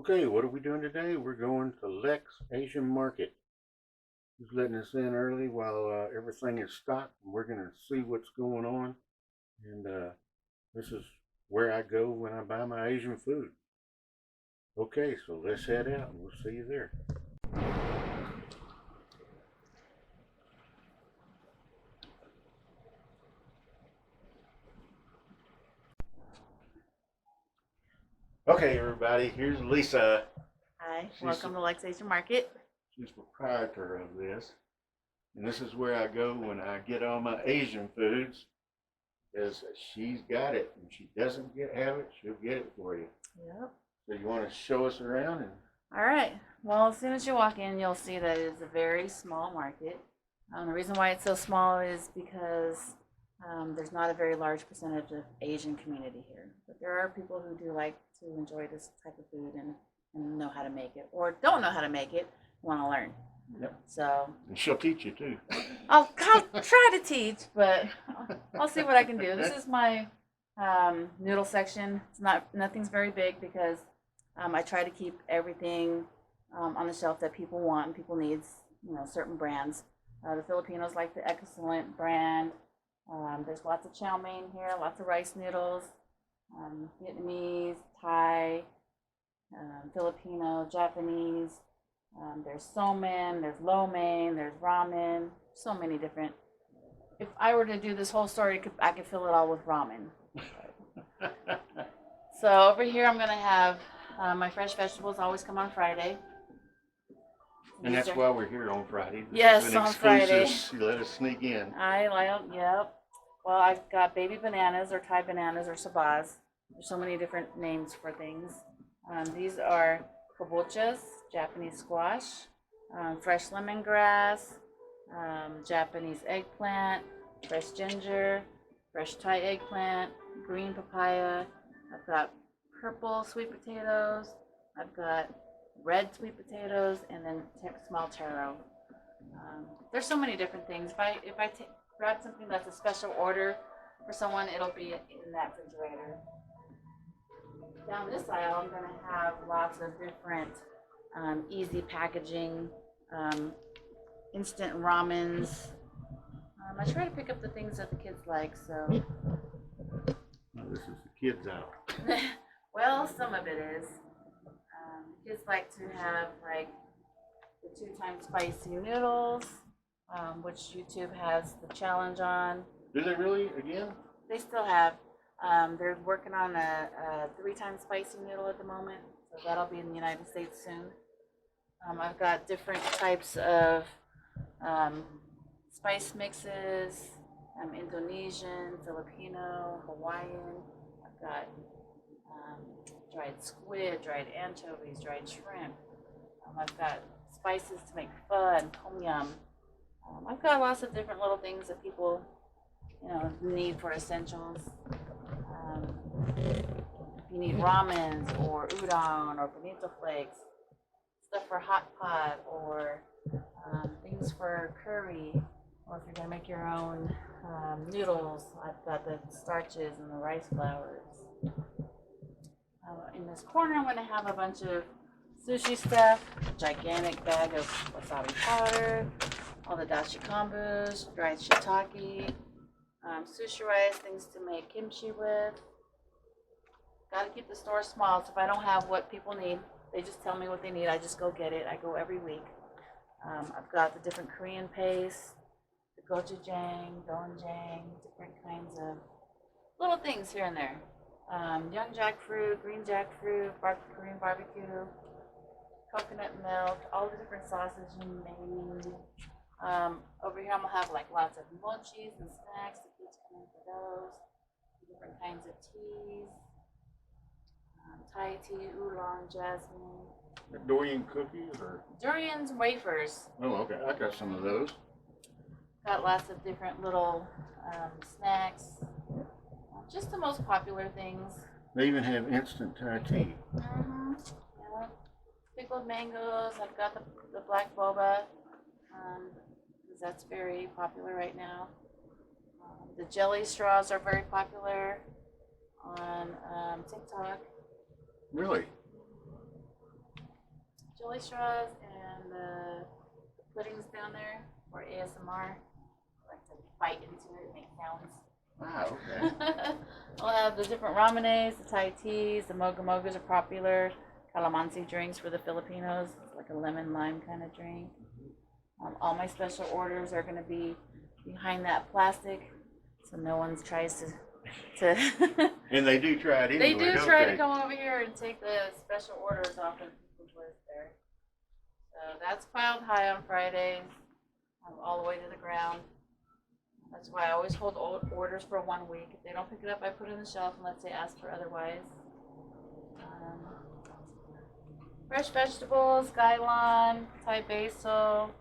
Okay, what are we doing today? We're going to Lex Asian Market. He's letting us in early while everything is stocked, and we're going to see what's going on. And this is where I go when I buy my Asian food. Okay, so let's head out and we'll see you there. Okay, everybody, here's Lisa. Hi, welcome to Lex Asian Market. She's proprietor of this. And this is where I go when I get all my Asian foods, because she's got it. And she doesn't have it, she'll get it for you. Yep. So you want to show us around? All right. Well, as soon as you walk in, you'll see that it is a very small market. The reason why it's so small is because there's not a very large percentage of Asian community here. But there are people who do like to enjoy this type of food and know how to make it, or don't know how to make it, want to learn. Yep. So. And she'll teach you too. I'll try to teach, but I'll see what I can do. This is my noodle section. It's nothing's very big because I try to keep everything on the shelf that people want and people need. Certain brands. The Filipinos like the Excellent brand. There's lots of chow mein here, lots of rice noodles, Vietnamese, Thai, Filipino, Japanese. There's so mein, there's lo mein, there's ramen, so many different. If I were to do this whole story, I could fill it all with ramen. So over here, I'm gonna have my fresh vegetables. Always come on Friday. And that's why we're here on Friday. Yes, on Friday. You let us sneak in. Yep. Well, I've got baby bananas or Thai bananas or sabaz. There's so many different names for things. These are kabochas, Japanese squash, fresh lemongrass, Japanese eggplant, fresh ginger, fresh Thai eggplant, green papaya. I've got purple sweet potatoes. I've got red sweet potatoes, and then small taro. There's so many different things. If I grab something that's a special order for someone, it'll be in that refrigerator. Down this aisle, I'm going to have lots of different easy packaging, instant ramens. I try to pick up the things that the kids like, so. Well, this is the kids out. Well, some of it is. Kids like to have like the 2-time spicy noodles, which YouTube has the challenge on. Do they really, again? They still have. They're working on a 3-time spicy noodle at the moment, so that'll be in the United States soon. I've got different types of spice mixes, Indonesian, Filipino, Hawaiian. I've got dried squid, dried anchovies, dried shrimp. I've got spices to make pho and tom yum. I've got lots of different little things that people, need for essentials. If you need ramens or udon or bonito flakes, stuff for hot pot or things for curry, or if you're gonna make your own noodles, I've got the starches and the rice flours. In this corner, I'm going to have a bunch of sushi stuff, a gigantic bag of wasabi powder, all the dashi kombus, dried shiitake, sushi rice, things to make kimchi with. Got to keep the store small, so if I don't have what people need, they just tell me what they need. I just go get it. I go every week. I've got the different Korean paste, the gochujang, doenjang, different kinds of little things here and there. Young jackfruit, green jackfruit, Korean barbecue, coconut milk, all the different sauces you may need. Over here I'm going to have like lots of mochis and snacks. The kids come in for those. Different kinds of teas. Thai tea, oolong, jasmine. Durian cookies or? Durian's wafers. Oh, okay. I got some of those. Got lots of different little snacks. Just the most popular things. They even have instant Thai tea. Mm-hmm. Yeah. Pickled mangoes. I've got the black boba. Because that's very popular right now. The jelly straws are very popular on TikTok. Really? chili straws and the puddings down there for ASMR. I like to bite into it and make sounds. Wow, okay. We'll have the different ramenes, the Thai teas, the moga mogas are popular. Calamansi drinks for the Filipinos. It's like a lemon lime kind of drink. All my special orders are going to be behind that plastic, so no one tries to And they do try it anyway. They do try to come over here and take the special orders off of people's list there. So that's piled high on Fridays, all the way to the ground. That's why I always hold orders for 1 week. If they don't pick it up, I put it on the shelf unless they ask for otherwise. Fresh vegetables, gailan, Thai basil,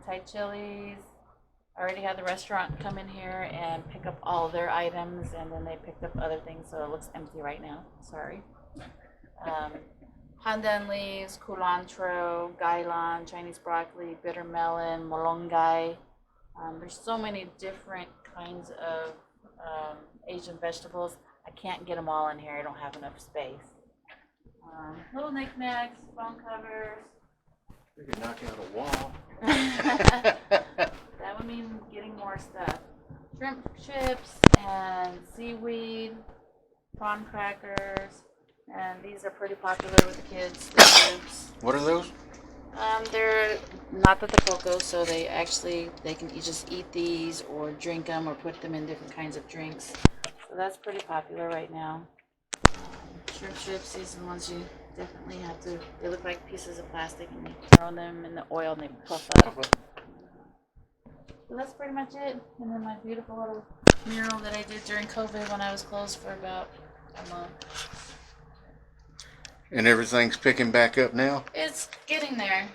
Thai chilies. I already had the restaurant come in here and pick up all their items, and then they picked up other things, so it looks empty right now. Sorry. Pandan leaves, culantro, gailan, Chinese broccoli, bitter melon, molongai. There's so many different kinds of Asian vegetables. I can't get them all in here. I don't have enough space. Little knickknacks, phone covers. We could knock out a wall. That would mean getting more stuff. Shrimp chips and seaweed, prawn crackers, and these are pretty popular with the kids. The groups. What are those? They're not the cocoa, so they can just eat these or drink them or put them in different kinds of drinks. So that's pretty popular right now. Shrimp chips, these are the ones you definitely have to. They look like pieces of plastic, and you throw them in the oil and they puff up. So that's pretty much it. And then my beautiful little mural that I did during COVID when I was closed for about a month. And everything's picking back up now? It's getting there.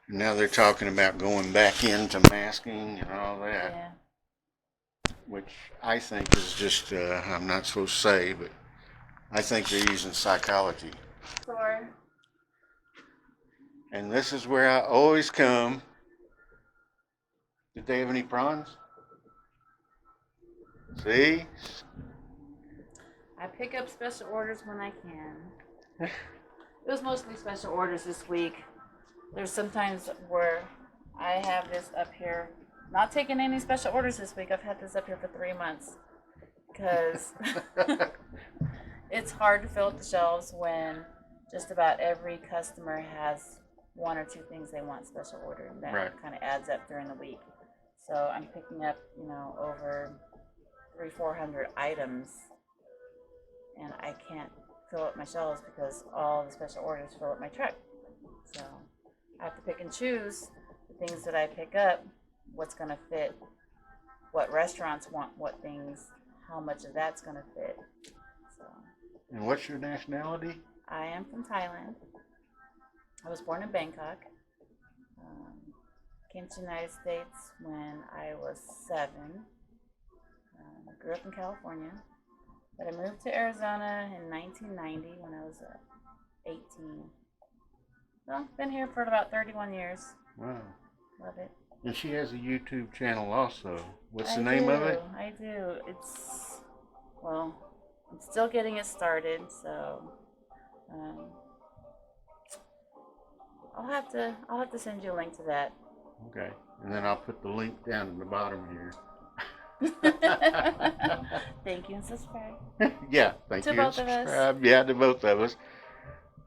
Now they're talking about going back into masking and all that. Yeah. Which I think is just, I'm not supposed to say, but I think they're using psychology. Sure. And this is where I always come. Did they have any prawns? See? I pick up special orders when I can. It was mostly special orders this week. There's sometimes where I have this up here. Not taking any special orders this week. I've had this up here for 3 months. Because it's hard to fill up the shelves when just about every customer has 1 or 2 things they want special order. And that kind of adds up during the week. So I'm picking up, over 300-400 items. And I can't fill up my shelves because all the special orders fill up my truck. So I have to pick and choose the things that I pick up, what's going to fit, what restaurants want what things, how much of that's going to fit. So. And what's your nationality? I am from Thailand. I was born in Bangkok. Came to the United States when I was 7. Grew up in California. But I moved to Arizona in 1990 when I was 18. So I've been here for about 31 years. Wow. Love it. And she has a YouTube channel also. What's the name of it? I do. I'm still getting it started, so I'll have to send you a link to that. Okay. And then I'll put the link down at the bottom here. Thank you and subscribe. Yeah, thank you. To both of us. Yeah, to both of us.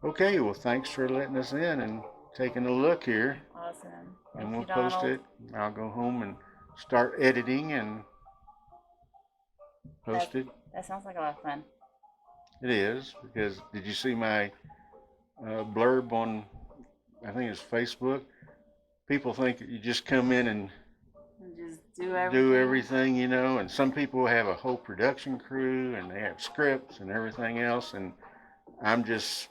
Okay, well, thanks for letting us in and taking a look here. Awesome. And we'll post it. I'll go home and start editing and post it. That sounds like a lot of fun. It is, because did you see my blurb on, I think it's Facebook? People think that you just come in and just do everything, and some people have a whole production crew and they have scripts and everything else, and I'm just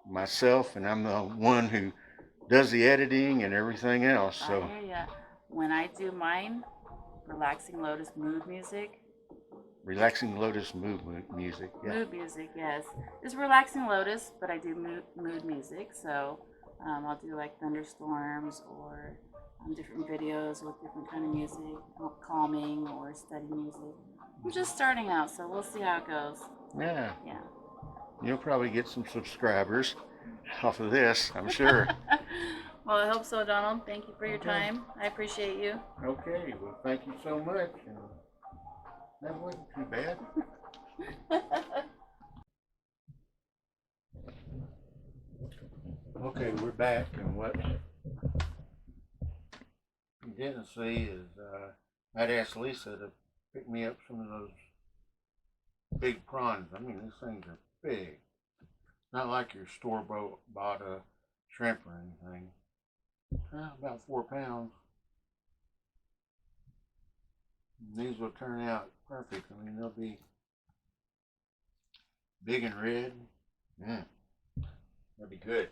myself, and I'm the one who does the editing and everything else. So I hear ya. When I do mine, Relaxing Lotus mood music. Relaxing Lotus mood music. Yeah. Mood music, yes. It's Relaxing Lotus, but I do mood music. So I'll do like thunderstorms or different videos with different kind of music, calming or study music. I'm just starting out, so we'll see how it goes. Yeah. Yeah. You'll probably get some subscribers. off of this, I'm sure. Well, I hope so, Donald. Thank you for your Okay. time. I appreciate you. Okay, well, thank you so much. And that wasn't too bad. Okay, we're back, and what you didn't see is I'd asked Lisa to pick me up some of those big prawns. I mean, these things are big. Not like your store-bought shrimp or anything. About 4 pounds. And these will turn out perfect. I mean, they'll be big and red. That'll be good.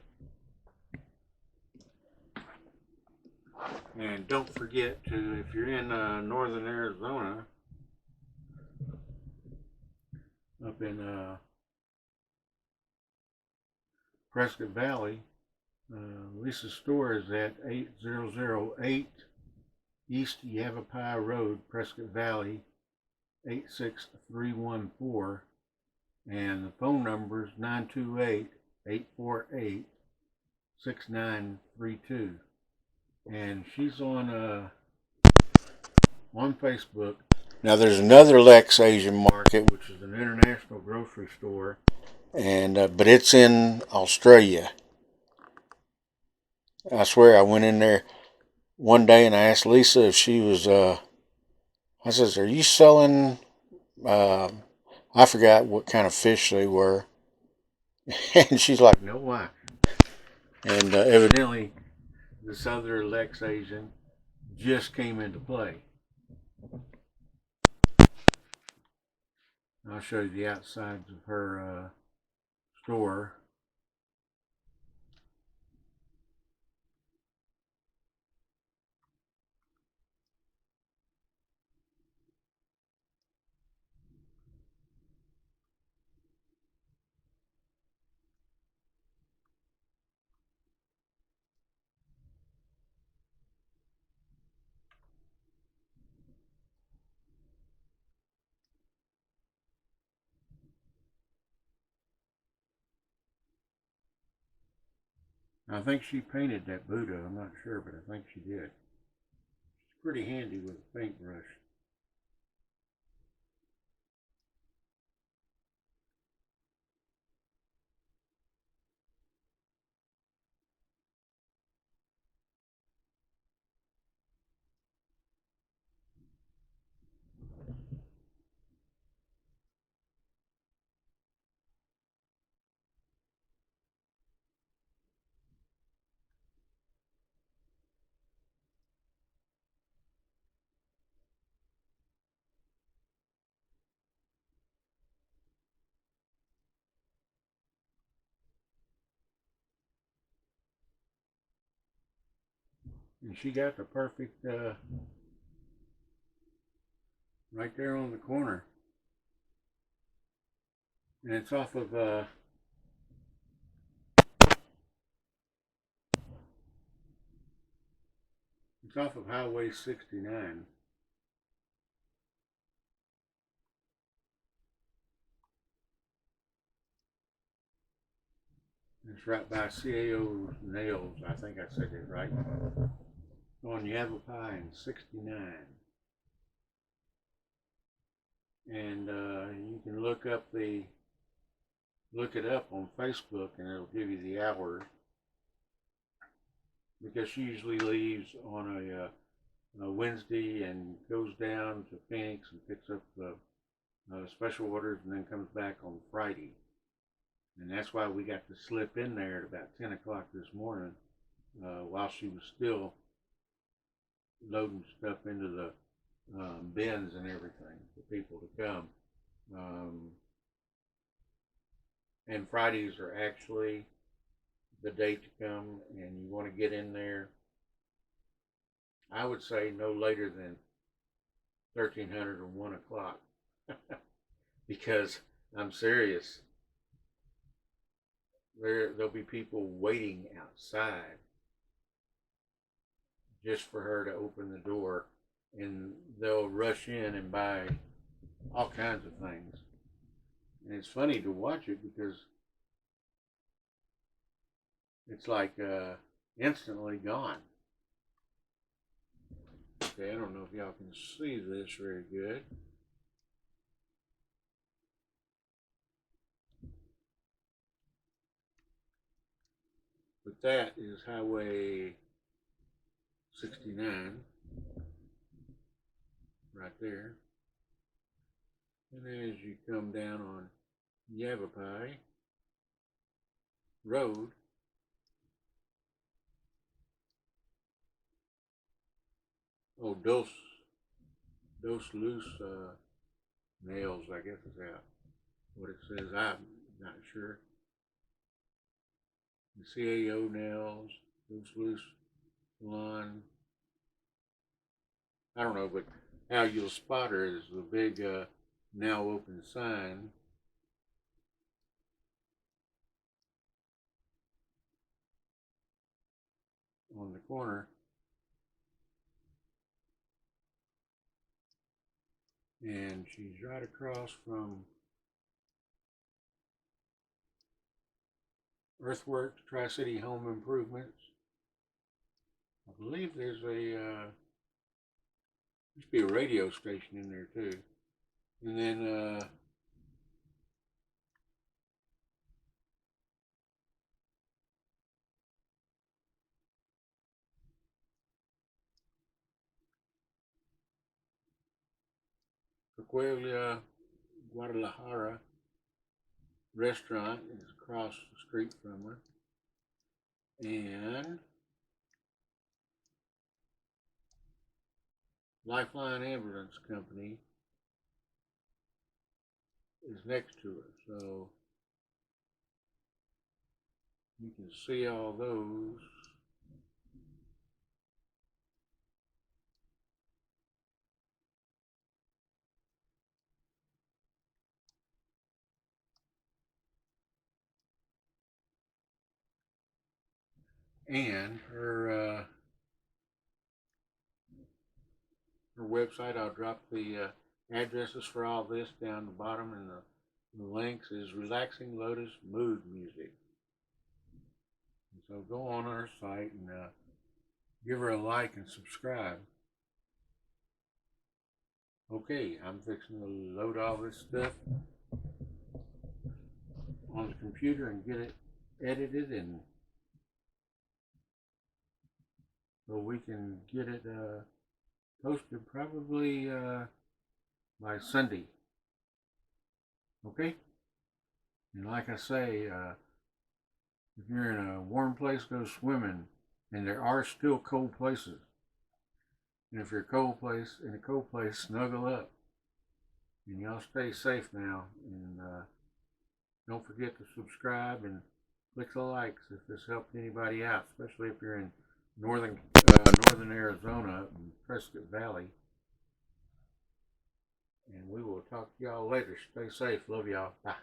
And don't forget to, if you're in northern Arizona, up in Prescott Valley, Lisa's store is at 8008 East Yavapai Road, Prescott Valley, 86314. And the phone number is 928-848-6932. And she's on Facebook. Now there's another Lex Asian Market, which is an international grocery store, and but it's in Australia. I swear I went in there one day and I asked Lisa if she was. I says, "Are you selling?" I forgot what kind of fish they were, and she's like, "No, why?" And evidently, this other Lex Asian just came into play. I'll show you the outsides of her store. I think she painted that Buddha. I'm not sure, but I think she did. She's pretty handy with a paintbrush. And she got the perfect right there on the corner. And it's off of Highway 69. It's right by CAO Nails. I think I said it right. On Yavapai and 69. And you can look it up on Facebook, and it'll give you the hours, because she usually leaves on a Wednesday and goes down to Phoenix and picks up special orders, and then comes back on Friday. And that's why we got to slip in there at about 10 o'clock this morning while she was still loading stuff into the bins and everything for people to come. And Fridays are actually the day to come, and you want to get in there, I would say no later than 1300 or 1 o'clock. Because I'm serious, there'll be people waiting outside just for her to open the door, and they'll rush in and buy all kinds of things. And it's funny to watch it because it's like instantly gone. Okay, I don't know if y'all can see this very good. But that is Highway 69 right there. And then as you come down on Yavapai Road, oh, Dos Loose Nails, I guess is that what it says. I'm not sure. The CAO Nails, Dos Loose Salon. I don't know, but how you'll spot her is the big now open sign. On the corner. And she's right across from Earthworks, Tri-City Home Improvements. I believe there's used to be a radio station in there too. And then Coquelia Guadalajara restaurant is across the street from her. And Lifeline Ambulance Company is next to her. So you can see all those. And her website, I'll drop the addresses for all this down the bottom, and the links is Relaxing Lotus Mood Music. And so go on our site and give her a like and subscribe. Okay, I'm fixing to load all this stuff on the computer and get it edited, and so we can get it posted probably by Sunday. Okay? And like I say, if you're in a warm place, go swimming. And there are still cold places. And if you're in a cold place, snuggle up. And y'all stay safe now. And don't forget to subscribe and click the likes if this helped anybody out, especially if you're in northern Arizona in Prescott Valley. And we will talk to y'all later. Stay safe. Love y'all. Bye.